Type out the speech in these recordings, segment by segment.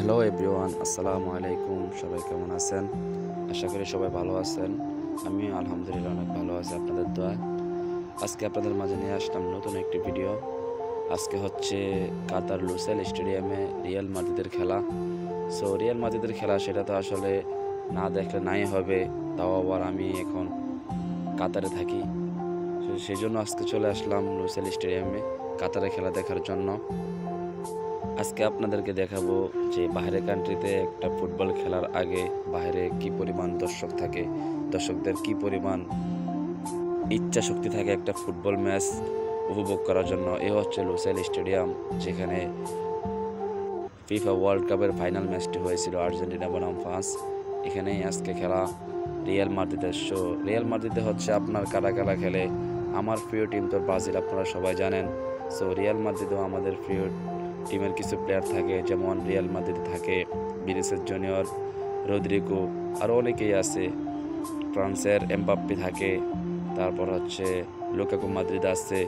Hello everyone, আসসালামু আলাইকুম। সবাই কেমন আছেন? আশা করি সবাই ভালো আছেন। আমি আলহামদুলিল্লাহ অনেক ভালো আছি আপনাদের দোয়ায়। আজকে আপনাদের মাঝে নিয়ে আসলাম নতুন একটি ভিডিও। আজকে হচ্ছে কাতার লুসাইল স্টেডিয়ামে রিয়াল মাদ্রিদের খেলা। সো রিয়াল মাদ্রিদের খেলা সেটা তো আসলে না দেখলে নাই হবে। তাও আবার আমি এখন কাতারে থাকি। সেজন্য আজকে চলে আসলাম লুসাইল স্টেডিয়ামে কাতারে খেলা দেখার জন্য। আজকে আপনাদেরকে দেখাবো যে বাইরের কান্ট্রিতে একটা ফুটবল খেলার আগে বাইরে কি পরিমাণ দর্শক থাকে, দর্শকদের কি পরিমাণ ইচ্ছা শক্তি থাকে একটা ফুটবল ম্যাচ উপভোগ করার জন্য। এ হচ্ছে লুসাইল স্টেডিয়াম, যেখানে ফিফা ওয়ার্ল্ড কাপের ফাইনাল ম্যাচটি হয়েছিল আর্জেন্টিনা বনাম ফ্রান্স। এখানেই আজকে খেলা রিয়াল মাদ্রিদের শো। রিয়াল মাদ্রিদে হচ্ছে আপনার কারা কারা খেলে। আমার প্রিয় টিম তো ব্রাজিল, আপনারা সবাই জানেন। সো রিয়াল মাদ্রিদেও আমাদের প্রিয় টিমের কিছু প্লেয়ার থাকে, যেমন রিয়াল মাদ্রিদে থাকে ভিনিসিয়াস জুনিয়র, রদ্রিগো, আরও অনেকেই আছে। ফ্রান্সের এমবাপ্পে থাকে, তারপর হচ্ছে লুকাকু মাদ্রিদ আছে।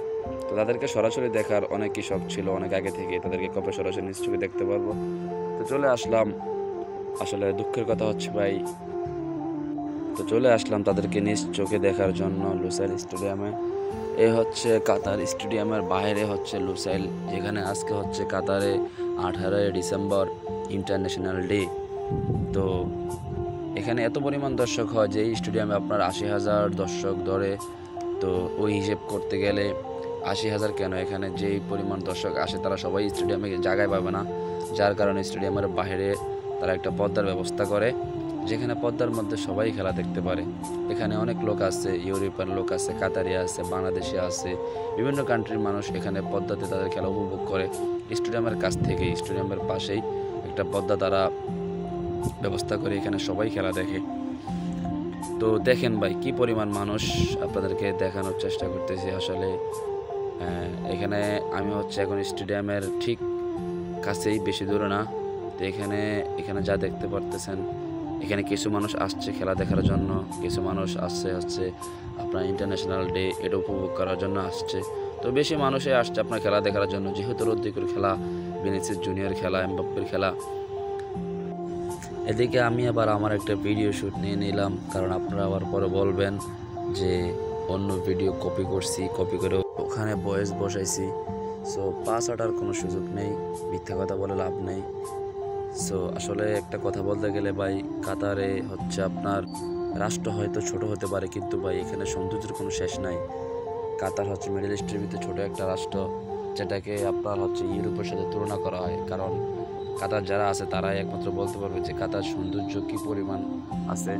তো তাদেরকে সরাসরি দেখার অনেকই শখ ছিল অনেক আগে থেকে, তাদেরকে কবে সরাসরি নিশ্চয়ই দেখতে পারবো। তো চলে আসলাম। আসলে দুঃখের কথা হচ্ছে ভাই, তো চলে আসলাম তাদেরকে নিজ চোখে দেখার জন্য লুসাইল স্টেডিয়ামে। এ হচ্ছে কাতার স্টেডিয়ামের বাইরে হচ্ছে লুসাইল, যেখানে আজকে হচ্ছে কাতারে 18 ডিসেম্বর ইন্টারন্যাশনাল ডে। তো এখানে এত পরিমাণ দর্শক হয় যে এই স্টেডিয়ামে আপনার 80,000 দর্শক ধরে। তো ওই হিসেব করতে গেলে 80,000 কেন, এখানে যেই পরিমাণ দর্শক আসে তারা সবাই স্টেডিয়ামে জায়গায় পাবে না। যার কারণে স্টেডিয়ামের বাইরে তারা একটা পর্দার ব্যবস্থা করে, যেখানে পর্দার মধ্যে সবাই খেলা দেখতে পারে। এখানে অনেক লোক আছে, ইউরোপের লোক আছে, কাতারি আছে, বাংলাদেশি আছে, বিভিন্ন কান্ট্রির মানুষ এখানে পর্দাতে তাদের খেলা উপভোগ করে। স্টেডিয়ামের কাছ থেকে, স্টেডিয়ামের পাশেই একটা পর্দা তারা ব্যবস্থা করে, এখানে সবাই খেলা দেখে। তো দেখেন ভাই কি পরিমাণ মানুষ, আপনাদেরকে দেখানোর চেষ্টা করতেছি। আসলে এখানে আমি হচ্ছে এখন স্টেডিয়ামের ঠিক কাছেই, বেশি দূরে না। তো এখানে এখানে যা দেখতে পারতেছেন, এখানে কিছু মানুষ আসছে খেলা দেখার জন্য, কিছু মানুষ আসছে হচ্ছে আপনার ইন্টারন্যাশনাল ডে এটা উপভোগ করার জন্য আসছে। তো বেশি মানুষই আসছে আপনার খেলা দেখার জন্য, যেহেতু রদ্রিগোর খেলা, ভিনিসিয়াস জুনিয়র খেলা, এমবাপ্পের খেলা। এদিকে আমি আবার আমার একটা ভিডিও শ্যুট নিয়ে নিলাম, কারণ আপনারা আবার পরে বলবেন যে অন্য ভিডিও কপি করছি, কপি করে ওখানে ভয়েস বসাইছি। সো পাস আটার কোনো সুযোগ নেই, মিথ্যা কথা বলে লাভ নেই। সো আসলে একটা কথা বলতে গেলে ভাই, কাতারে হচ্ছে আপনার রাষ্ট্র হয়তো ছোট হতে পারে, কিন্তু ভাই এখানে সৌন্দর্যের কোনো শেষ নাই। কাতার হচ্ছে মিডল ইস্টের ভিতরে ছোট একটা রাষ্ট্র, যেটাকে আপনার হচ্ছে ইউরোপের সাথে তুলনা করা হয়। কারণ কাতার যারা আছে তারাই একমাত্র বলতে পারবে যে কাতার সৌন্দর্য কী পরিমাণ আছে।